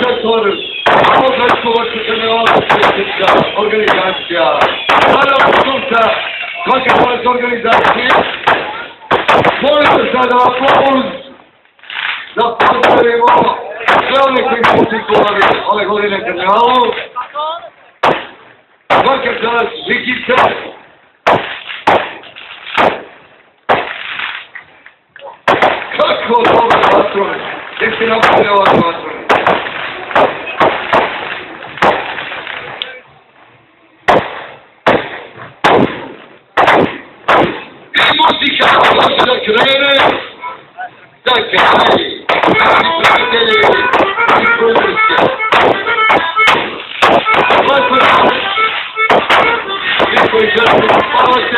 Organizator, organizacija, naravno sunca, svaka vrsta organizacije. Molite sada aplauz da pozdravimo sve one koji su učestvovali ove godine karnevalu. Svaka čast, Žikice. Kako dobro vatrone, gdje si napravili ovakve vatrone? I muzika može da krene, da krene, i prijatelji, i prijatelji. Vatrone, vi koji želite spavati,